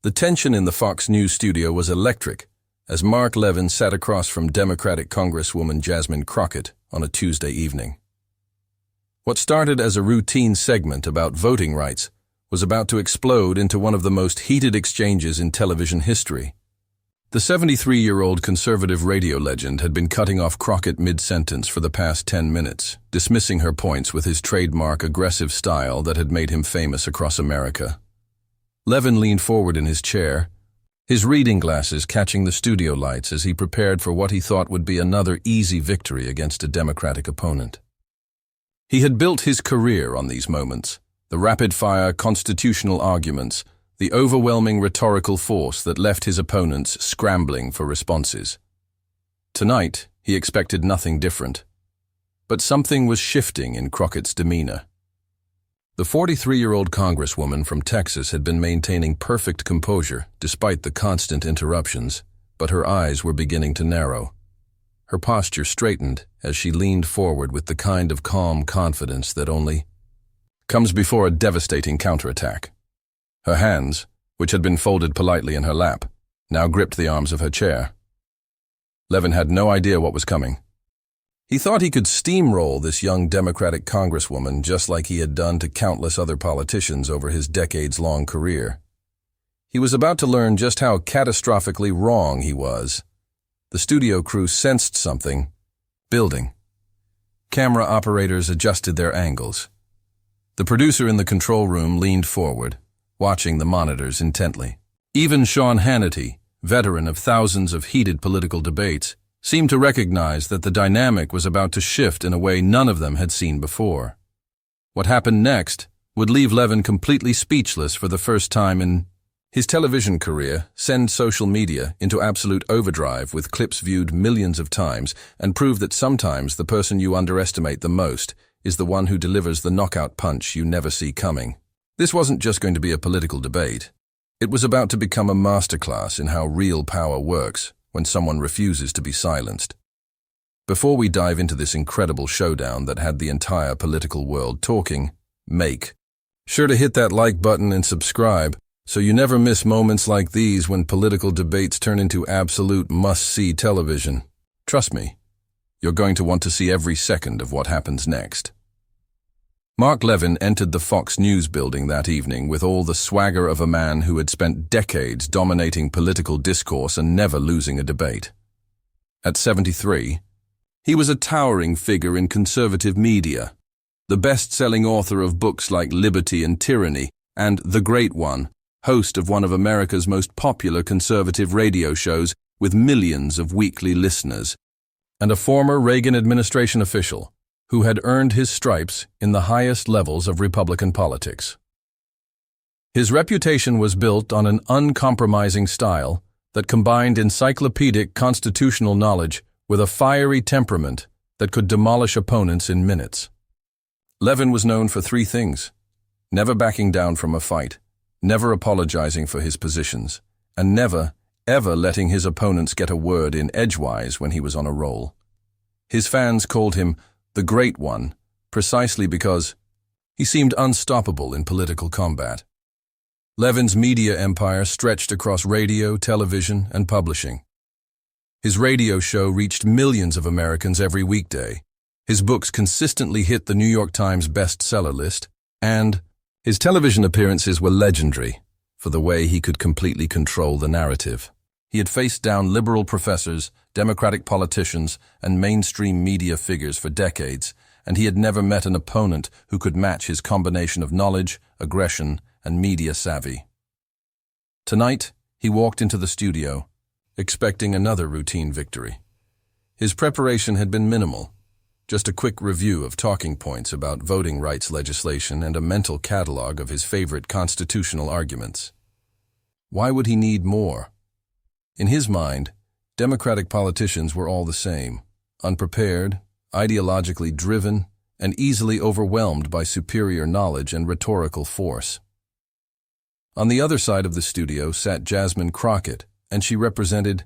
The tension in the Fox News studio was electric as Mark Levin sat across from Democratic Congresswoman Jasmine Crockett on a Tuesday evening. What started as a routine segment about voting rights was about to explode into one of the most heated exchanges in television history. The 73-year-old conservative radio legend had been cutting off Crockett mid-sentence for the past 10 minutes, dismissing her points with his trademark aggressive style that had made him famous across America. Levin leaned forward in his chair, his reading glasses catching the studio lights as he prepared for what he thought would be another easy victory against a Democratic opponent. He had built his career on these moments, the rapid-fire constitutional arguments, the overwhelming rhetorical force that left his opponents scrambling for responses. Tonight, he expected nothing different. But something was shifting in Crockett's demeanor. The 43-year-old congresswoman from Texas had been maintaining perfect composure despite the constant interruptions, but her eyes were beginning to narrow. Her posture straightened as she leaned forward with the kind of calm confidence that only comes before a devastating counterattack. Her hands, which had been folded politely in her lap, now gripped the arms of her chair. Levin had no idea what was coming. He thought he could steamroll this young Democratic congresswoman just like he had done to countless other politicians over his decades-long career. He was about to learn just how catastrophically wrong he was. The studio crew sensed something building. Camera operators adjusted their angles. The producer in the control room leaned forward, watching the monitors intently. Even Sean Hannity, veteran of thousands of heated political debates, seemed to recognize that the dynamic was about to shift in a way none of them had seen before. What happened next would leave Levin completely speechless for the first time in his television career, send social media into absolute overdrive with clips viewed millions of times, and prove that sometimes the person you underestimate the most is the one who delivers the knockout punch you never see coming. This wasn't just going to be a political debate. It was about to become a masterclass in how real power works when someone refuses to be silenced. Before we dive into this incredible showdown that had the entire political world talking, make sure to hit that like button and subscribe so you never miss moments like these when political debates turn into absolute must-see television. Trust me, you're going to want to see every second of what happens next. Mark Levin entered the Fox News building that evening with all the swagger of a man who had spent decades dominating political discourse and never losing a debate. At 73, he was a towering figure in conservative media, the best-selling author of books like Liberty and Tyranny and The Great One, host of one of America's most popular conservative radio shows with millions of weekly listeners, and a former Reagan administration official who had earned his stripes in the highest levels of Republican politics. His reputation was built on an uncompromising style that combined encyclopedic constitutional knowledge with a fiery temperament that could demolish opponents in minutes. Levin was known for three things: never backing down from a fight, never apologizing for his positions, and never, ever letting his opponents get a word in edgewise when he was on a roll. His fans called him the Great One, precisely because he seemed unstoppable in political combat. Levin's media empire stretched across radio, television, and publishing. His radio show reached millions of Americans every weekday. His books consistently hit the New York Times bestseller list, and his television appearances were legendary for the way he could completely control the narrative. He had faced down liberal professors, Democratic politicians, and mainstream media figures for decades, and he had never met an opponent who could match his combination of knowledge, aggression, and media savvy. Tonight, he walked into the studio, expecting another routine victory. His preparation had been minimal, just a quick review of talking points about voting rights legislation and a mental catalog of his favorite constitutional arguments. Why would he need more? In his mind, Democratic politicians were all the same, unprepared, ideologically driven, and easily overwhelmed by superior knowledge and rhetorical force. On the other side of the studio sat Jasmine Crockett, and she represented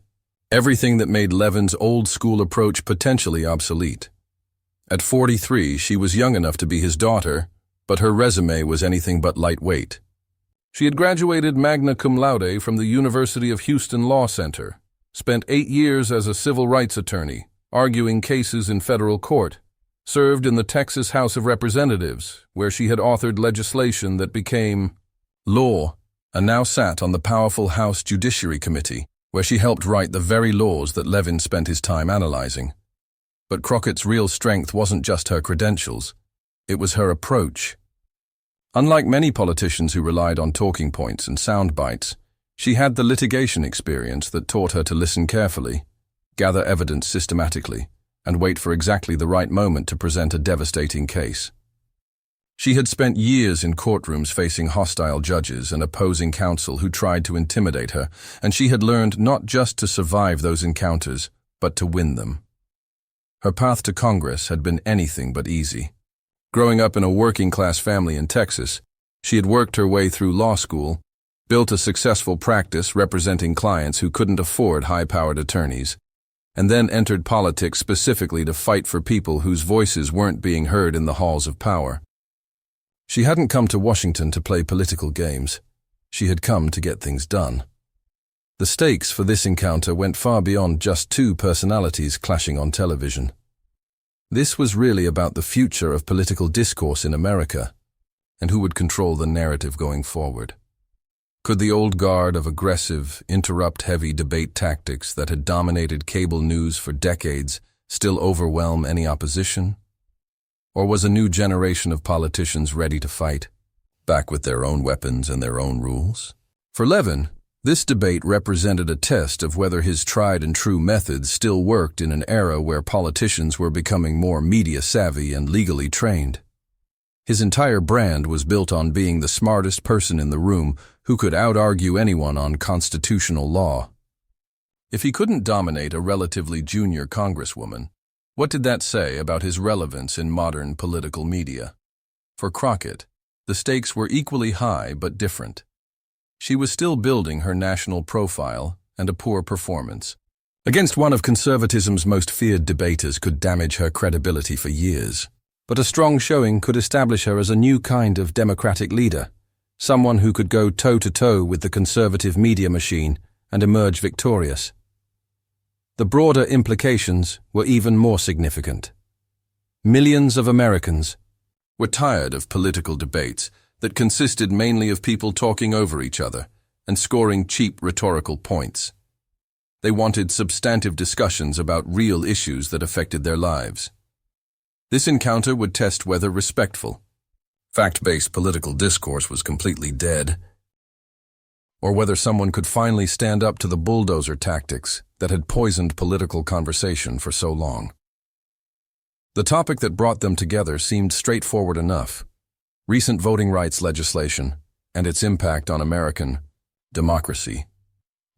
everything that made Levin's old-school approach potentially obsolete. At 43, she was young enough to be his daughter, but her resume was anything but lightweight. She had graduated magna cum laude from the University of Houston Law Center, spent 8 years as a civil rights attorney, arguing cases in federal court, served in the Texas House of Representatives, where she had authored legislation that became law, and now sat on the powerful House Judiciary Committee, where she helped write the very laws that Levin spent his time analyzing. But Crockett's real strength wasn't just her credentials, it was her approach. Unlike many politicians who relied on talking points and sound bites, she had the litigation experience that taught her to listen carefully, gather evidence systematically, and wait for exactly the right moment to present a devastating case. She had spent years in courtrooms facing hostile judges and opposing counsel who tried to intimidate her, and she had learned not just to survive those encounters, but to win them. Her path to Congress had been anything but easy. Growing up in a working-class family in Texas, she had worked her way through law school, built a successful practice representing clients who couldn't afford high-powered attorneys, and then entered politics specifically to fight for people whose voices weren't being heard in the halls of power. She hadn't come to Washington to play political games. She had come to get things done. The stakes for this encounter went far beyond just two personalities clashing on television. This was really about the future of political discourse in America, and who would control the narrative going forward. Could the old guard of aggressive, interrupt-heavy debate tactics that had dominated cable news for decades still overwhelm any opposition? Or was a new generation of politicians ready to fight, back with their own weapons and their own rules? For Levin, this debate represented a test of whether his tried-and-true methods still worked in an era where politicians were becoming more media-savvy and legally trained. His entire brand was built on being the smartest person in the room who could out-argue anyone on constitutional law. If he couldn't dominate a relatively junior congresswoman, what did that say about his relevance in modern political media? For Crockett, the stakes were equally high but different. She was still building her national profile, and a poor performance against one of conservatism's most feared debaters could damage her credibility for years. But a strong showing could establish her as a new kind of Democratic leader, someone who could go toe-to-toe with the conservative media machine and emerge victorious. The broader implications were even more significant. Millions of Americans were tired of political debates that consisted mainly of people talking over each other and scoring cheap rhetorical points. They wanted substantive discussions about real issues that affected their lives. This encounter would test whether respectful, fact-based political discourse was completely dead, or whether someone could finally stand up to the bulldozer tactics that had poisoned political conversation for so long. The topic that brought them together seemed straightforward enough: recent voting rights legislation and its impact on American democracy.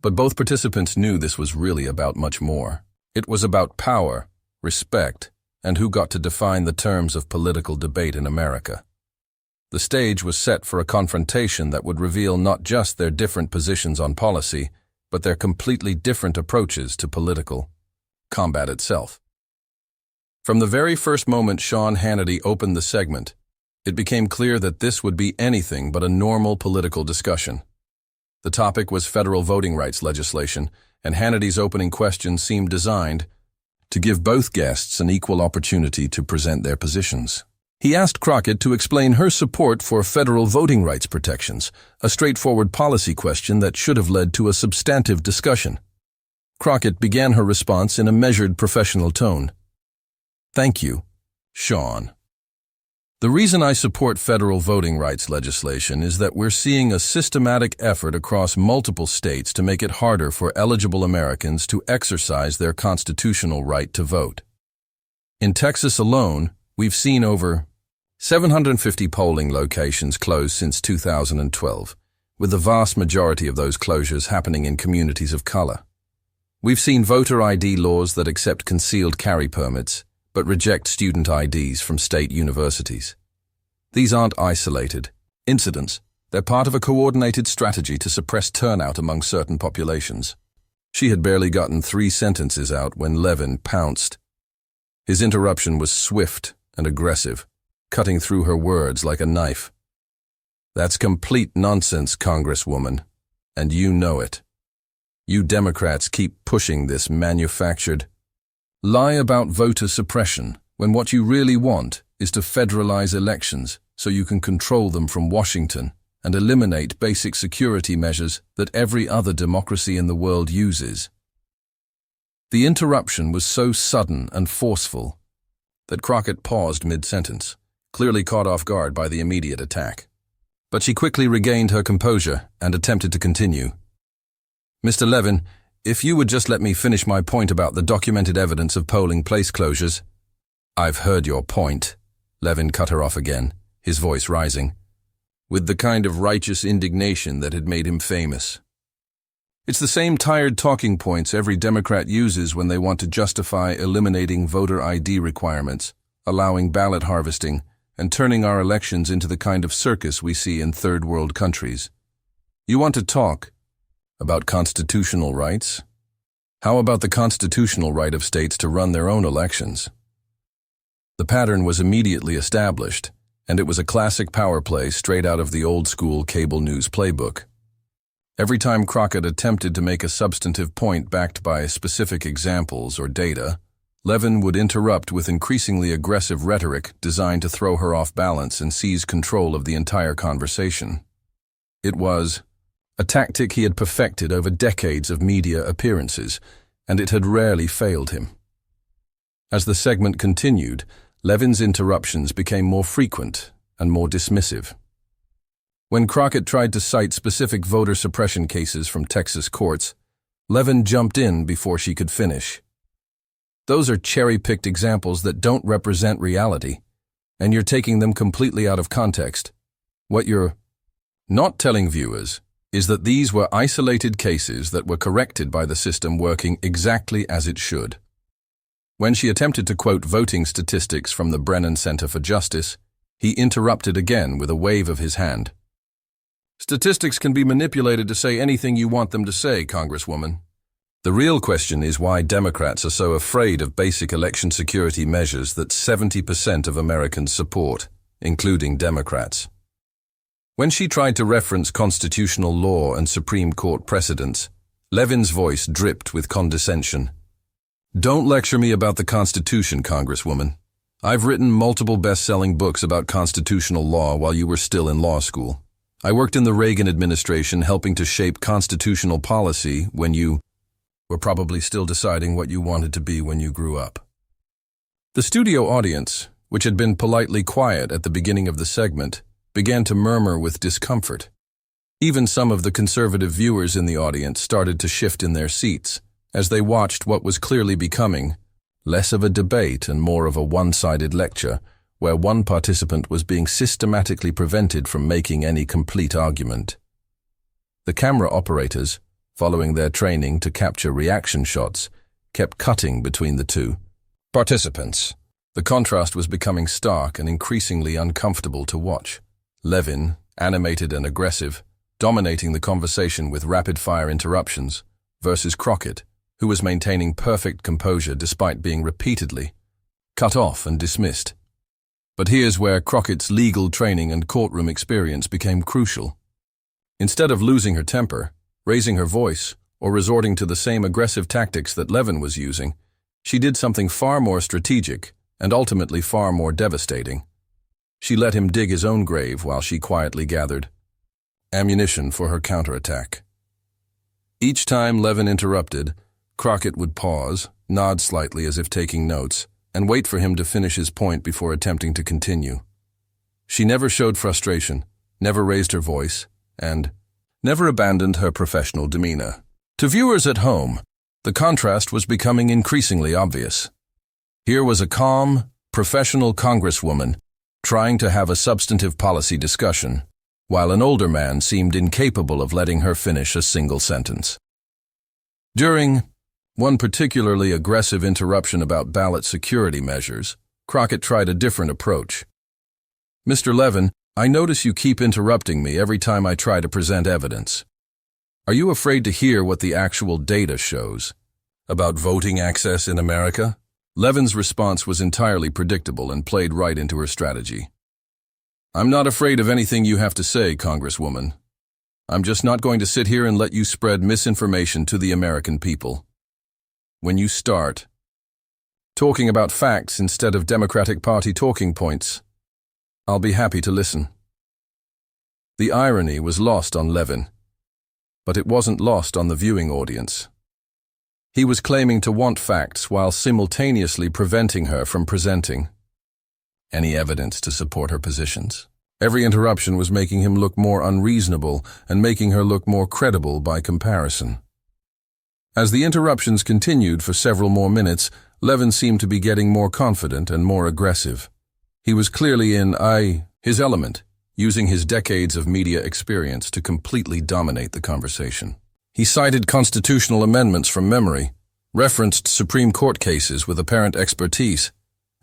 But both participants knew this was really about much more. It was about power, respect, and who got to define the terms of political debate in America. The stage was set for a confrontation that would reveal not just their different positions on policy, but their completely different approaches to political combat itself. From the very first moment Sean Hannity opened the segment, it became clear that this would be anything but a normal political discussion. The topic was federal voting rights legislation, and Hannity's opening question seemed designed to give both guests an equal opportunity to present their positions. He asked Crockett to explain her support for federal voting rights protections, a straightforward policy question that should have led to a substantive discussion. Crockett began her response in a measured professional tone. "Thank you, Sean. The reason I support federal voting rights legislation is that we're seeing a systematic effort across multiple states to make it harder for eligible Americans to exercise their constitutional right to vote. In Texas alone, we've seen over 750 polling locations closed since 2012, with the vast majority of those closures happening in communities of color. We've seen voter ID laws that accept concealed carry permits, but reject student IDs from state universities. These aren't isolated incidents. They're part of a coordinated strategy to suppress turnout among certain populations." She had barely gotten 3 sentences out when Levin pounced. His interruption was swift and aggressive, cutting through her words like a knife. That's complete nonsense, Congresswoman, and you know it. You Democrats keep pushing this manufactured lie about voter suppression, when what you really want is to federalize elections so you can control them from Washington and eliminate basic security measures that every other democracy in the world uses. The interruption was so sudden and forceful that Crockett paused mid-sentence, clearly caught off guard by the immediate attack. But she quickly regained her composure and attempted to continue. Mr. Levin, if you would just let me finish my point about the documented evidence of polling place closures. I've heard your point, Levin cut her off again, his voice rising, with the kind of righteous indignation that had made him famous. It's the same tired talking points every Democrat uses when they want to justify eliminating voter ID requirements, allowing ballot harvesting, and turning our elections into the kind of circus we see in third world countries. You want to talk about constitutional rights? How about the constitutional right of states to run their own elections? The pattern was immediately established, and it was a classic power play straight out of the old-school cable news playbook. Every time Crockett attempted to make a substantive point backed by specific examples or data, Levin would interrupt with increasingly aggressive rhetoric designed to throw her off balance and seize control of the entire conversation. It was a tactic he had perfected over decades of media appearances, and it had rarely failed him. As the segment continued, Levin's interruptions became more frequent and more dismissive. When Crockett tried to cite specific voter suppression cases from Texas courts, Levin jumped in before she could finish. Those are cherry-picked examples that don't represent reality, and you're taking them completely out of context. What you're not telling viewers is that these were isolated cases that were corrected by the system working exactly as it should. When she attempted to quote voting statistics from the Brennan Center for Justice, he interrupted again with a wave of his hand. Statistics can be manipulated to say anything you want them to say, Congresswoman. The real question is why Democrats are so afraid of basic election security measures that 70% of Americans support, including Democrats. When she tried to reference constitutional law and Supreme Court precedents, Levin's voice dripped with condescension. Don't lecture me about the Constitution, Congresswoman. I've written multiple best-selling books about constitutional law while you were still in law school. I worked in the Reagan administration helping to shape constitutional policy when you were probably still deciding what you wanted to be when you grew up. The studio audience, which had been politely quiet at the beginning of the segment, began to murmur with discomfort. Even some of the conservative viewers in the audience started to shift in their seats as they watched what was clearly becoming less of a debate and more of a one-sided lecture, where one participant was being systematically prevented from making any complete argument. The camera operators, following their training to capture reaction shots, kept cutting between the two participants. The contrast was becoming stark and increasingly uncomfortable to watch. Levin, animated and aggressive, dominating the conversation with rapid-fire interruptions, versus Crockett, who was maintaining perfect composure despite being repeatedly cut off and dismissed. But here's where Crockett's legal training and courtroom experience became crucial. Instead of losing her temper, raising her voice, or resorting to the same aggressive tactics that Levin was using, she did something far more strategic and ultimately far more devastating. She let him dig his own grave while she quietly gathered ammunition for her counterattack. Each time Levin interrupted, Crockett would pause, nod slightly as if taking notes, and wait for him to finish his point before attempting to continue. She never showed frustration, never raised her voice, and never abandoned her professional demeanor. To viewers at home, the contrast was becoming increasingly obvious. Here was a calm, professional congresswoman trying to have a substantive policy discussion, while an older man seemed incapable of letting her finish a single sentence. During one particularly aggressive interruption about ballot security measures, Crockett tried a different approach. Mr. Levin, I notice you keep interrupting me every time I try to present evidence. Are you afraid to hear what the actual data shows about voting access in America? Levin's response was entirely predictable and played right into her strategy. I'm not afraid of anything you have to say, Congresswoman. I'm just not going to sit here and let you spread misinformation to the American people. When you start talking about facts instead of Democratic Party talking points, I'll be happy to listen. The irony was lost on Levin, but it wasn't lost on the viewing audience. He was claiming to want facts while simultaneously preventing her from presenting any evidence to support her positions. Every interruption was making him look more unreasonable and making her look more credible by comparison. As the interruptions continued for several more minutes, Levin seemed to be getting more confident and more aggressive. He was clearly in his element, using his decades of media experience to completely dominate the conversation. He cited constitutional amendments from memory, referenced Supreme Court cases with apparent expertise,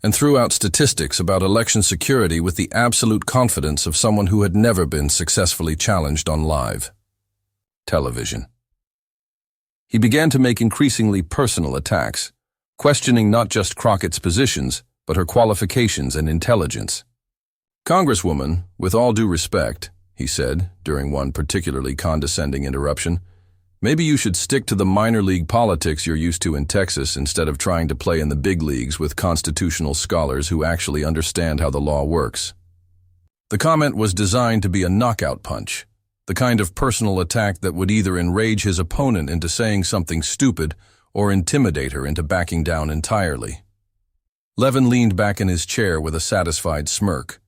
and threw out statistics about election security with the absolute confidence of someone who had never been successfully challenged on live television. He began to make increasingly personal attacks, questioning not just Crockett's positions, but her qualifications and intelligence. "Congresswoman, with all due respect," he said during one particularly condescending interruption, "maybe you should stick to the minor league politics you're used to in Texas instead of trying to play in the big leagues with constitutional scholars who actually understand how the law works." The comment was designed to be a knockout punch, the kind of personal attack that would either enrage his opponent into saying something stupid or intimidate her into backing down entirely. Levin leaned back in his chair with a satisfied smirk,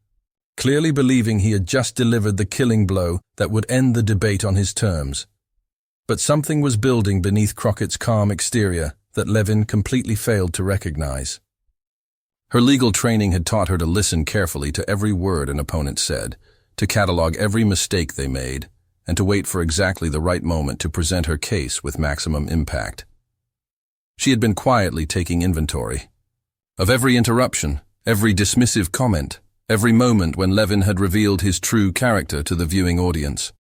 clearly believing he had just delivered the killing blow that would end the debate on his terms. But something was building beneath Crockett's calm exterior that Levin completely failed to recognize. Her legal training had taught her to listen carefully to every word an opponent said, to catalog every mistake they made, and to wait for exactly the right moment to present her case with maximum impact. She had been quietly taking inventory of every interruption, every dismissive comment, every moment when Levin had revealed his true character to the viewing audience.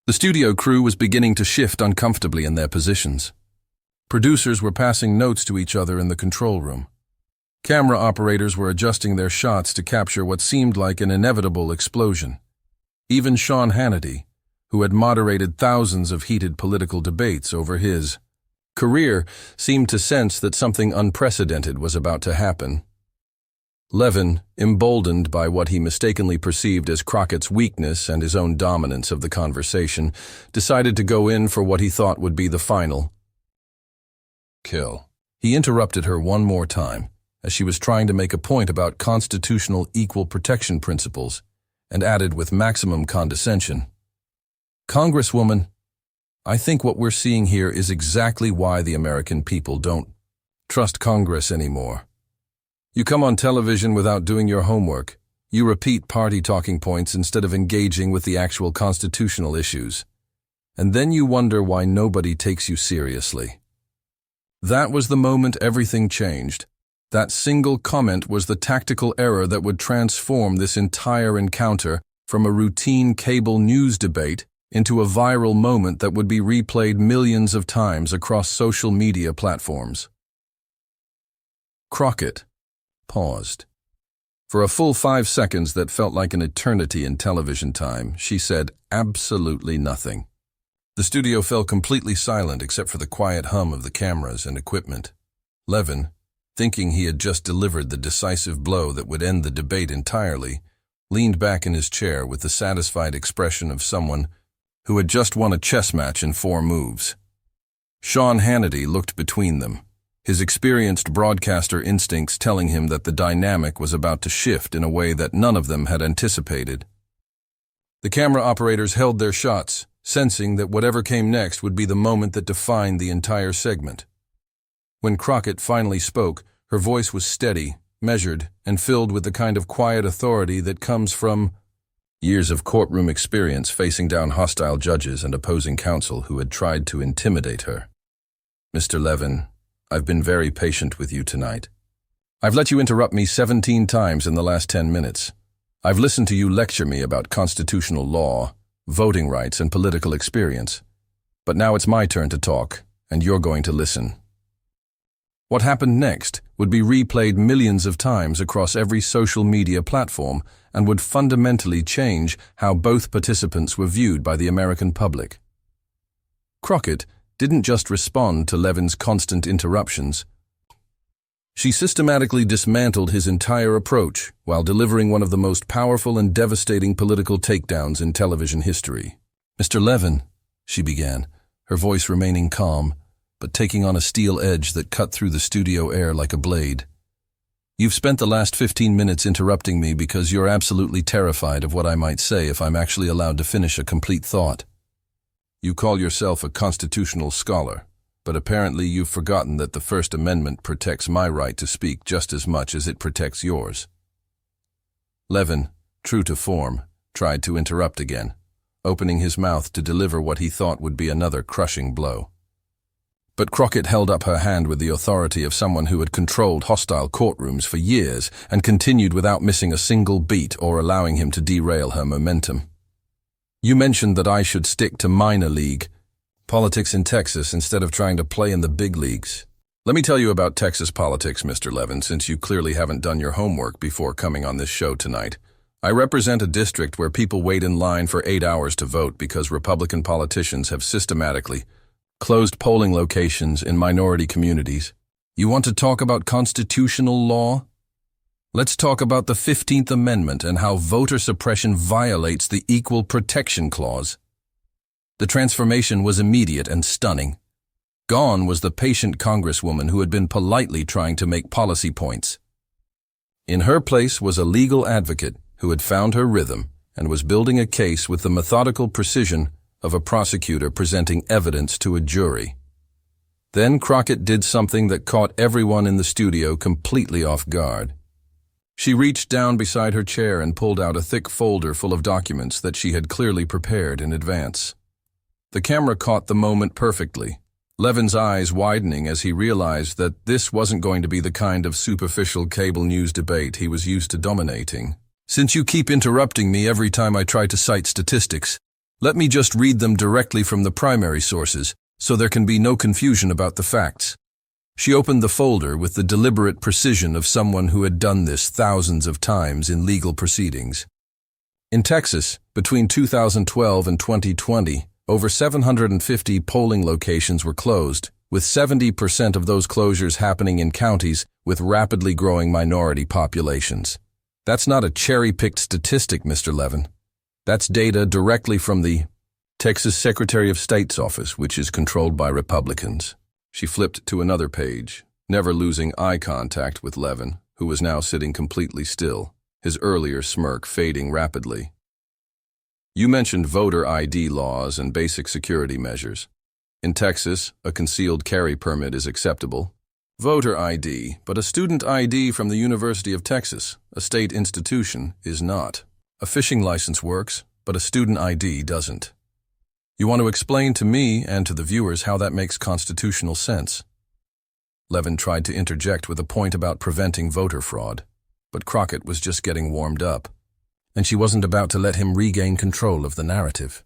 The studio crew was beginning to shift uncomfortably in their positions. Producers were passing notes to each other in the control room. Camera operators were adjusting their shots to capture what seemed like an inevitable explosion. Even Sean Hannity, who had moderated thousands of heated political debates over his career, seemed to sense that something unprecedented was about to happen. Levin, emboldened by what he mistakenly perceived as Crockett's weakness and his own dominance of the conversation, decided to go in for what he thought would be the final kill. He interrupted her one more time, as she was trying to make a point about constitutional equal protection principles, and added with maximum condescension, "Congresswoman, I think what we're seeing here is exactly why the American people don't trust Congress anymore. You come on television without doing your homework. You repeat party talking points instead of engaging with the actual constitutional issues. And then you wonder why nobody takes you seriously." That was the moment everything changed. That single comment was the tactical error that would transform this entire encounter from a routine cable news debate into a viral moment that would be replayed millions of times across social media platforms. Crockett paused. For a full 5 seconds that felt like an eternity in television time, she said absolutely nothing. The studio fell completely silent except for the quiet hum of the cameras and equipment. Levin, thinking he had just delivered the decisive blow that would end the debate entirely, leaned back in his chair with the satisfied expression of someone who had just won a chess match in 4 moves. Sean Hannity looked between them, his experienced broadcaster instincts telling him that the dynamic was about to shift in a way that none of them had anticipated. The camera operators held their shots, sensing that whatever came next would be the moment that defined the entire segment. When Crockett finally spoke, her voice was steady, measured, and filled with the kind of quiet authority that comes from years of courtroom experience facing down hostile judges and opposing counsel who had tried to intimidate her. "Mr. Levin, I've been very patient with you tonight. I've let you interrupt me 17 times in the last 10 minutes. I've listened to you lecture me about constitutional law, voting rights, and political experience. But now it's my turn to talk, and you're going to listen." What happened next would be replayed millions of times across every social media platform and would fundamentally change how both participants were viewed by the American public. Crockett didn't just respond to Levin's constant interruptions. She systematically dismantled his entire approach while delivering one of the most powerful and devastating political takedowns in television history. "Mr. Levin," she began, her voice remaining calm, but taking on a steel edge that cut through the studio air like a blade. "You've spent the last 15 minutes interrupting me because you're absolutely terrified of what I might say if I'm actually allowed to finish a complete thought. You call yourself a constitutional scholar, but apparently you've forgotten that the First Amendment protects my right to speak just as much as it protects yours." Levin, true to form, tried to interrupt again, opening his mouth to deliver what he thought would be another crushing blow. But Crockett held up her hand with the authority of someone who had controlled hostile courtrooms for years and continued without missing a single beat or allowing him to derail her momentum. "You mentioned that I should stick to minor league politics in Texas instead of trying to play in the big leagues. Let me tell you about Texas politics, Mr. Levin, since you clearly haven't done your homework before coming on this show tonight. I represent a district where people wait in line for 8 hours to vote because Republican politicians have systematically closed polling locations in minority communities. You want to talk about constitutional law? Let's talk about the 15th Amendment and how voter suppression violates the Equal Protection Clause." The transformation was immediate and stunning. Gone was the patient congresswoman who had been politely trying to make policy points. In her place was a legal advocate who had found her rhythm and was building a case with the methodical precision of a prosecutor presenting evidence to a jury. Then Crockett did something that caught everyone in the studio completely off guard. She reached down beside her chair and pulled out a thick folder full of documents that she had clearly prepared in advance. The camera caught the moment perfectly, Levin's eyes widening as he realized that this wasn't going to be the kind of superficial cable news debate he was used to dominating. "Since you keep interrupting me every time I try to cite statistics, let me just read them directly from the primary sources, so there can be no confusion about the facts." She opened the folder with the deliberate precision of someone who had done this thousands of times in legal proceedings. In Texas, between 2012 and 2020, over 750 polling locations were closed, with 70% of those closures happening in counties with rapidly growing minority populations. That's not a cherry-picked statistic, Mr. Levin. That's data directly from the Texas Secretary of State's office, which is controlled by Republicans. She flipped to another page, never losing eye contact with Levin, who was now sitting completely still, his earlier smirk fading rapidly. "You mentioned voter ID laws and basic security measures. In Texas, a concealed carry permit is acceptable. Voter ID, but a student ID from the University of Texas, a state institution, is not. A fishing license works, but a student ID doesn't. You want to explain to me and to the viewers how that makes constitutional sense?" Levin tried to interject with a point about preventing voter fraud, but Crockett was just getting warmed up, and she wasn't about to let him regain control of the narrative.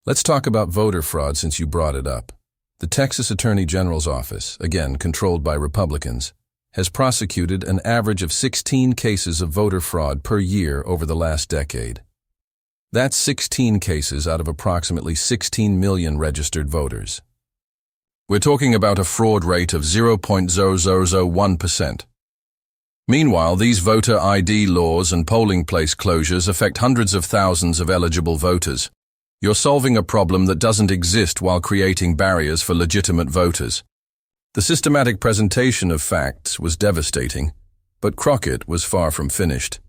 "Let's talk about voter fraud since you brought it up. The Texas Attorney General's office, again controlled by Republicans, has prosecuted an average of 16 cases of voter fraud per year over the last decade. That's 16 cases out of approximately 16 million registered voters. We're talking about a fraud rate of 0.0001%. Meanwhile, these voter ID laws and polling place closures affect hundreds of thousands of eligible voters. You're solving a problem that doesn't exist while creating barriers for legitimate voters." The systematic presentation of facts was devastating, but Crockett was far from finished.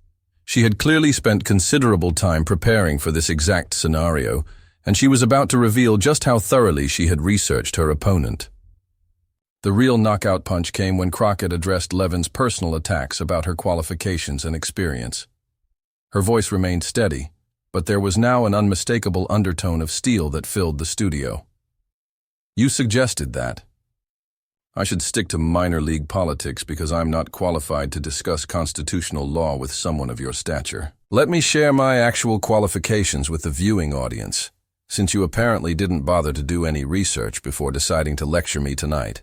She had clearly spent considerable time preparing for this exact scenario, and she was about to reveal just how thoroughly she had researched her opponent. The real knockout punch came when Crockett addressed Levin's personal attacks about her qualifications and experience. Her voice remained steady, but there was now an unmistakable undertone of steel that filled the studio. "You suggested that I should stick to minor league politics because I'm not qualified to discuss constitutional law with someone of your stature. Let me share my actual qualifications with the viewing audience, since you apparently didn't bother to do any research before deciding to lecture me tonight."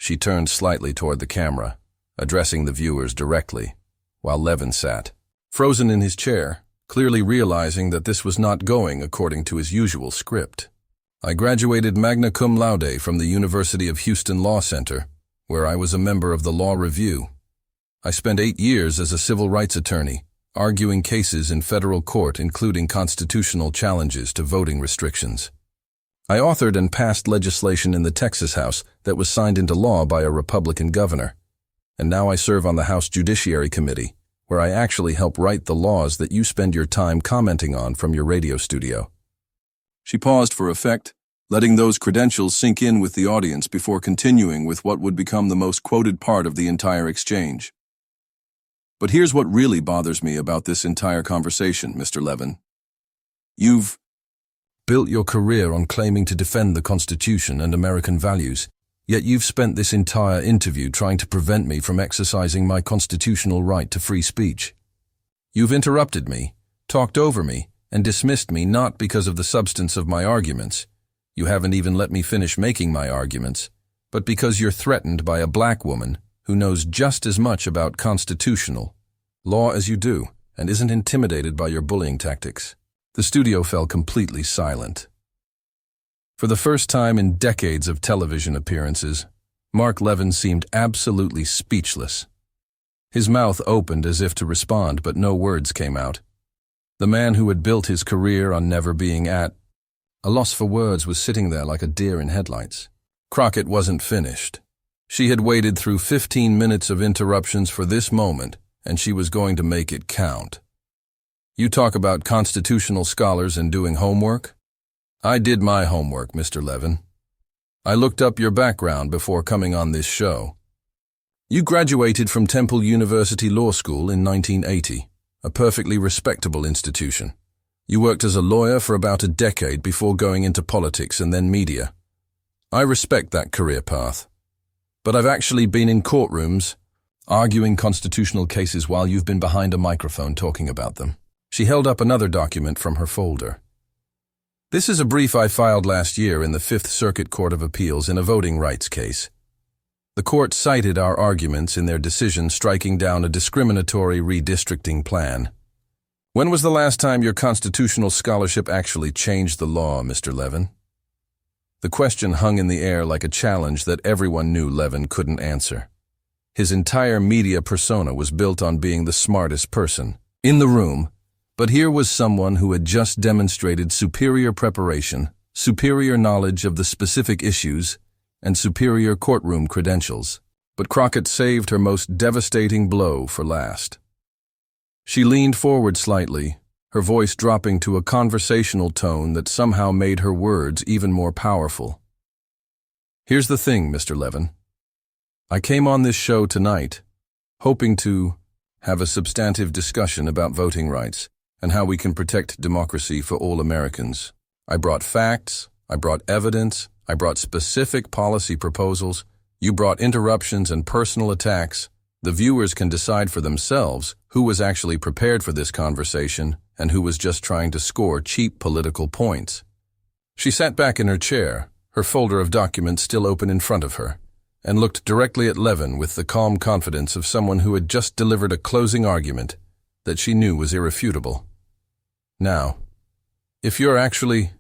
She turned slightly toward the camera, addressing the viewers directly, while Levin sat, frozen in his chair, clearly realizing that this was not going according to his usual script. I graduated magna cum laude from the University of Houston Law Center, where I was a member of the Law Review. I spent 8 years as a civil rights attorney, arguing cases in federal court including constitutional challenges to voting restrictions. I authored and passed legislation in the Texas House that was signed into law by a Republican governor. And now I serve on the House Judiciary Committee, where I actually help write the laws that you spend your time commenting on from your radio studio. She paused for effect, letting those credentials sink in with the audience before continuing with what would become the most quoted part of the entire exchange. But here's what really bothers me about this entire conversation, Mr. Levin. You've built your career on claiming to defend the Constitution and American values, yet you've spent this entire interview trying to prevent me from exercising my constitutional right to free speech. You've interrupted me, talked over me, and dismissed me not because of the substance of my arguments. You haven't even let me finish making my arguments, but because you're threatened by a black woman who knows just as much about constitutional law as you do and isn't intimidated by your bullying tactics. The studio fell completely silent. For the first time in decades of television appearances, Mark Levin seemed absolutely speechless. His mouth opened as if to respond, but no words came out. The man who had built his career on never being at a loss for words was sitting there like a deer in headlights. Crockett wasn't finished. She had waited through 15 minutes of interruptions for this moment, and she was going to make it count. You talk about constitutional scholars and doing homework? I did my homework, Mr. Levin. I looked up your background before coming on this show. You graduated from Temple University Law School in 1980, a perfectly respectable institution. You worked as a lawyer for about a decade before going into politics and then media. I respect that career path. But I've actually been in courtrooms, arguing constitutional cases while you've been behind a microphone talking about them. She held up another document from her folder. This is a brief I filed last year in the Fifth Circuit Court of Appeals in a voting rights case. The court cited our arguments in their decision striking down a discriminatory redistricting plan. When was the last time your constitutional scholarship actually changed the law, Mr. Levin? The question hung in the air like a challenge that everyone knew Levin couldn't answer. His entire media persona was built on being the smartest person in the room, but here was someone who had just demonstrated superior preparation, superior knowledge of the specific issues, and superior courtroom credentials. But Crockett saved her most devastating blow for last. She leaned forward slightly, her voice dropping to a conversational tone that somehow made her words even more powerful. Here's the thing, Mr. Levin. I came on this show tonight, hoping to have a substantive discussion about voting rights and how we can protect democracy for all Americans. I brought facts, I brought evidence, I brought specific policy proposals, you brought interruptions and personal attacks. The viewers can decide for themselves who was actually prepared for this conversation and who was just trying to score cheap political points. She sat back in her chair, her folder of documents still open in front of her, and looked directly at Levin with the calm confidence of someone who had just delivered a closing argument that she knew was irrefutable. Now, if you're actually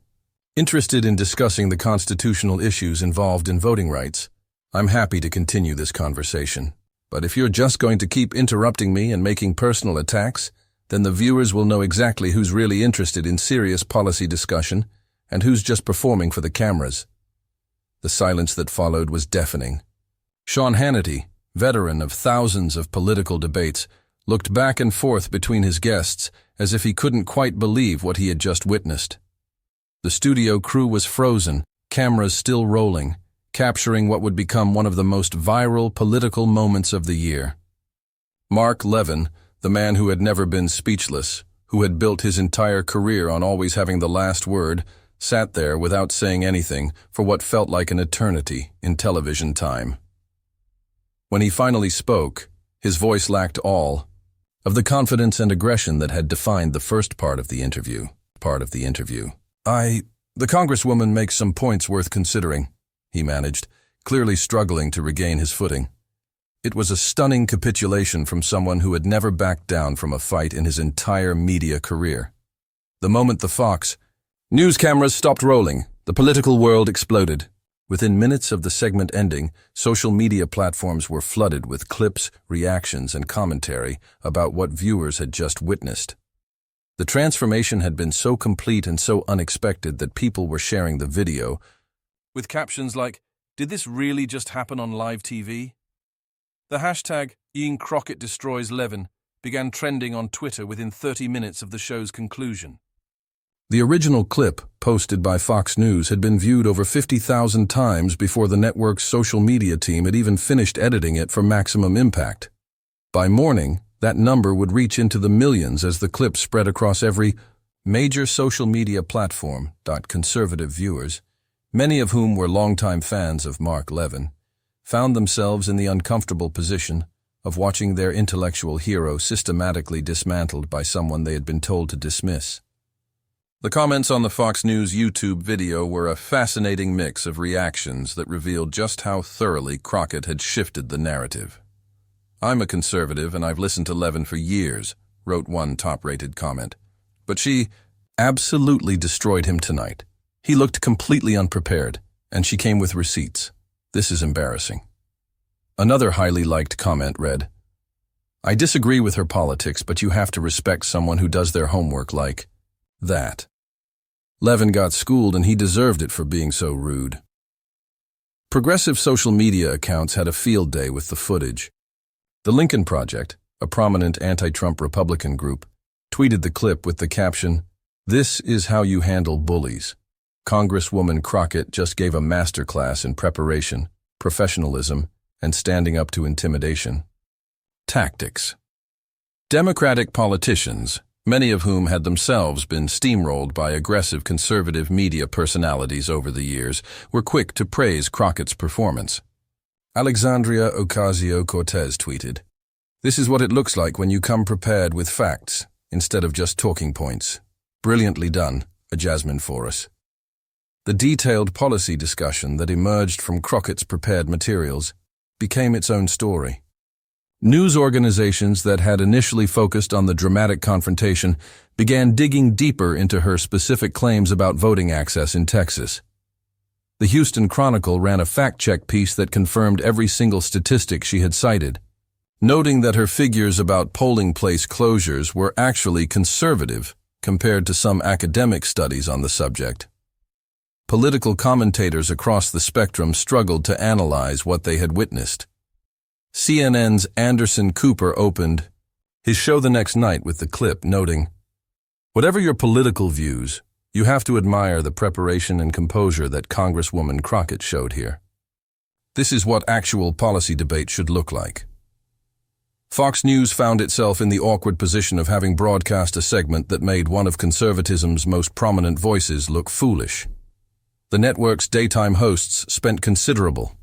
interested in discussing the constitutional issues involved in voting rights, I'm happy to continue this conversation. But if you're just going to keep interrupting me and making personal attacks, then the viewers will know exactly who's really interested in serious policy discussion and who's just performing for the cameras. The silence that followed was deafening. Sean Hannity, veteran of thousands of political debates, looked back and forth between his guests as if he couldn't quite believe what he had just witnessed. The studio crew was frozen, cameras still rolling, capturing what would become one of the most viral political moments of the year. Mark Levin, the man who had never been speechless, who had built his entire career on always having the last word, sat there without saying anything for what felt like an eternity in television time. When he finally spoke, his voice lacked all of the confidence and aggression that had defined the first part of the interview. The Congresswoman makes some points worth considering, he managed, clearly struggling to regain his footing. It was a stunning capitulation from someone who had never backed down from a fight in his entire media career. The moment the Fox News cameras stopped rolling, the political world exploded. Within minutes of the segment ending, social media platforms were flooded with clips, reactions, and commentary about what viewers had just witnessed. The transformation had been so complete and so unexpected that people were sharing the video with captions like, "Did this really just happen on live TV?" The hashtag #Crockett destroys Levin began trending on Twitter within 30 minutes of the show's conclusion. The original clip, posted by Fox News, had been viewed over 50,000 times before the network's social media team had even finished editing it for maximum impact. By morning, that number would reach into the millions as the clip spread across every major social media platform. Conservative viewers, many of whom were longtime fans of Mark Levin, found themselves in the uncomfortable position of watching their intellectual hero systematically dismantled by someone they had been told to dismiss. The comments on the Fox News YouTube video were a fascinating mix of reactions that revealed just how thoroughly Crockett had shifted the narrative. "I'm a conservative and I've listened to Levin for years," wrote one top-rated comment. "But she absolutely destroyed him tonight. He looked completely unprepared, and she came with receipts. This is embarrassing." Another highly liked comment read, "I disagree with her politics, but you have to respect someone who does their homework like that. Levin got schooled and he deserved it for being so rude." Progressive social media accounts had a field day with the footage. The Lincoln Project, a prominent anti-Trump Republican group, tweeted the clip with the caption, "This is how you handle bullies. Congresswoman Crockett just gave a masterclass in preparation, professionalism, and standing up to intimidation." Tactics. Democratic politicians, many of whom had themselves been steamrolled by aggressive conservative media personalities over the years, were quick to praise Crockett's performance. Alexandria Ocasio-Cortez tweeted, "This is what it looks like when you come prepared with facts, instead of just talking points. Brilliantly done, a Jasmine Crockett." The detailed policy discussion that emerged from Crockett's prepared materials became its own story. News organizations that had initially focused on the dramatic confrontation began digging deeper into her specific claims about voting access in Texas. The Houston Chronicle ran a fact-check piece that confirmed every single statistic she had cited, noting that her figures about polling place closures were actually conservative compared to some academic studies on the subject. Political commentators across the spectrum struggled to analyze what they had witnessed. CNN's Anderson Cooper opened his show the next night with the clip, noting, "Whatever your political views, you have to admire the preparation and composure that Congresswoman Crockett showed here. This is what actual policy debate should look like." Fox News found itself in the awkward position of having broadcast a segment that made one of conservatism's most prominent voices look foolish. The network's daytime hosts spent considerable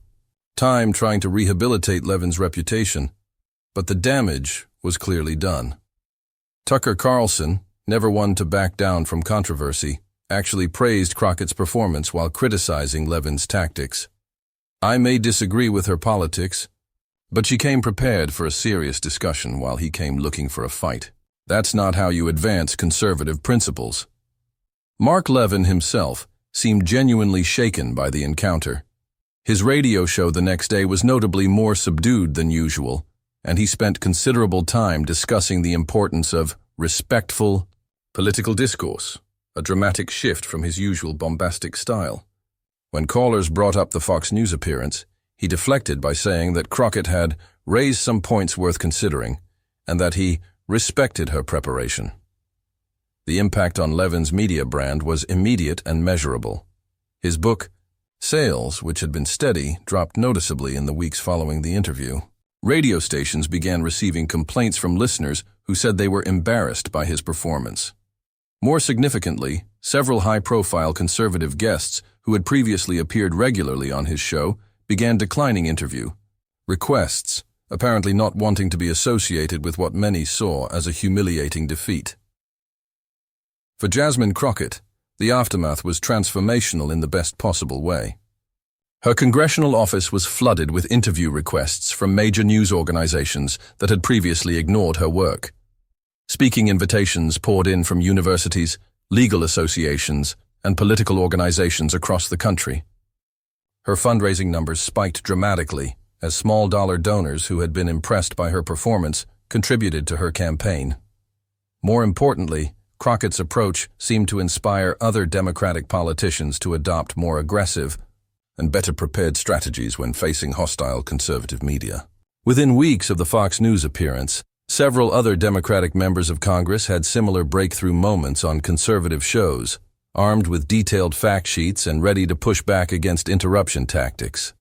time trying to rehabilitate Levin's reputation, but the damage was clearly done. Tucker Carlson, never one to back down from controversy, actually praised Crockett's performance while criticizing Levin's tactics. "I may disagree with her politics, but she came prepared for a serious discussion while he came looking for a fight. That's not how you advance conservative principles." Mark Levin himself seemed genuinely shaken by the encounter. His radio show the next day was notably more subdued than usual, and he spent considerable time discussing the importance of respectful political discourse, a dramatic shift from his usual bombastic style. When callers brought up the Fox News appearance, he deflected by saying that Crockett had raised some points worth considering, and that he respected her preparation. The impact on Levin's media brand was immediate and measurable. His book, sales, which had been steady, dropped noticeably in the weeks following the interview. Radio stations began receiving complaints from listeners who said they were embarrassed by his performance. More significantly, several high-profile conservative guests who had previously appeared regularly on his show began declining interview requests, apparently not wanting to be associated with what many saw as a humiliating defeat. For Jasmine Crockett, the aftermath was transformational in the best possible way. Her congressional office was flooded with interview requests from major news organizations that had previously ignored her work. Speaking invitations poured in from universities, legal associations, and political organizations across the country. Her fundraising numbers spiked dramatically as small-dollar donors who had been impressed by her performance contributed to her campaign. More importantly, Crockett's approach seemed to inspire other Democratic politicians to adopt more aggressive and better-prepared strategies when facing hostile conservative media. Within weeks of the Fox News appearance, several other Democratic members of Congress had similar breakthrough moments on conservative shows, armed with detailed fact sheets and ready to push back against interruption tactics.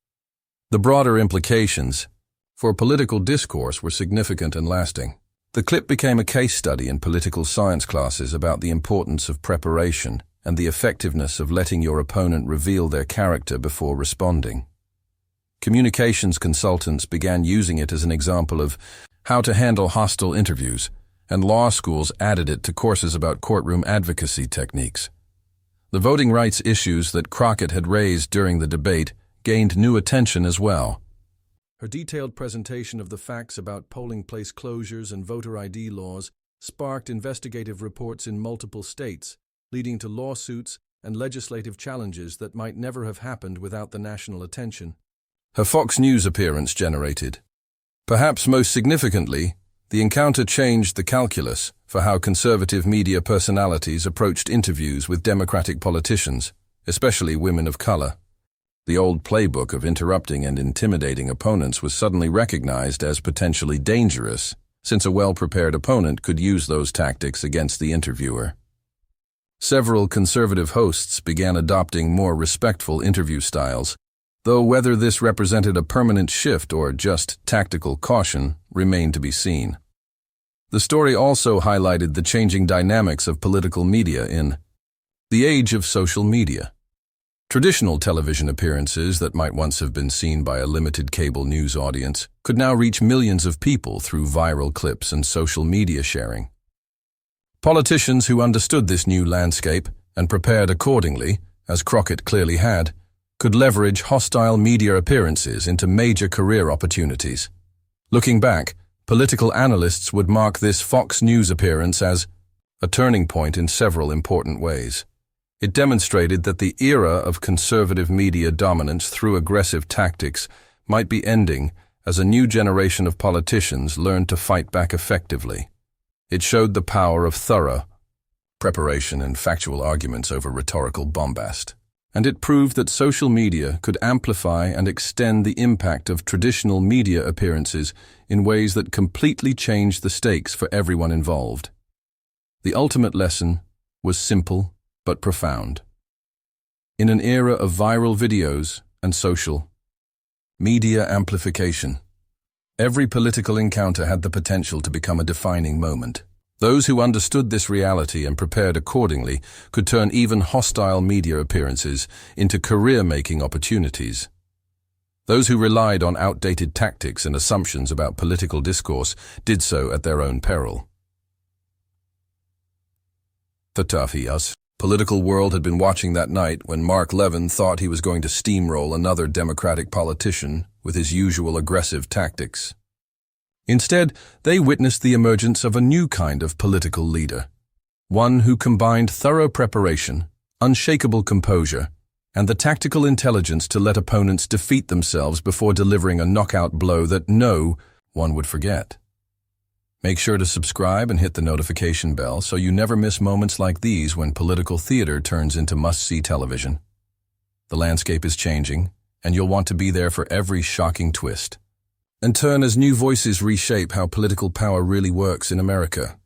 The broader implications for political discourse were significant and lasting. The clip became a case study in political science classes about the importance of preparation and the effectiveness of letting your opponent reveal their character before responding. Communications consultants began using it as an example of how to handle hostile interviews, and law schools added it to courses about courtroom advocacy techniques. The voting rights issues that Crockett had raised during the debate gained new attention as well. Her detailed presentation of the facts about polling place closures and voter ID laws sparked investigative reports in multiple states, leading to lawsuits and legislative challenges that might never have happened without the national attention her Fox News appearance generated. Perhaps most significantly, the encounter changed the calculus for how conservative media personalities approached interviews with Democratic politicians, especially women of color. The old playbook of interrupting and intimidating opponents was suddenly recognized as potentially dangerous, since a well-prepared opponent could use those tactics against the interviewer. Several conservative hosts began adopting more respectful interview styles, though whether this represented a permanent shift or just tactical caution remained to be seen. The story also highlighted the changing dynamics of political media in the age of social media. Traditional television appearances that might once have been seen by a limited cable news audience could now reach millions of people through viral clips and social media sharing. Politicians who understood this new landscape and prepared accordingly, as Crockett clearly had, could leverage hostile media appearances into major career opportunities. Looking back, political analysts would mark this Fox News appearance as a turning point in several important ways. It demonstrated that the era of conservative media dominance through aggressive tactics might be ending as a new generation of politicians learned to fight back effectively. It showed the power of thorough preparation and factual arguments over rhetorical bombast. And it proved that social media could amplify and extend the impact of traditional media appearances in ways that completely changed the stakes for everyone involved. The ultimate lesson was simple but profound. In an era of viral videos and social media amplification, every political encounter had the potential to become a defining moment. Those who understood this reality and prepared accordingly could turn even hostile media appearances into career-making opportunities. Those who relied on outdated tactics and assumptions about political discourse did so at their own peril. The political world had been watching that night when Levin thought he was going to steamroll another Democratic politician with his usual aggressive tactics. Instead, they witnessed the emergence of a new kind of political leader, one who combined thorough preparation, unshakable composure, and the tactical intelligence to let opponents defeat themselves before delivering a knockout blow that no one would forget. Make sure to subscribe and hit the notification bell so you never miss moments like these when political theater turns into must-see television. The landscape is changing, and you'll want to be there for every shocking twist. And turn as new voices reshape how political power really works in America.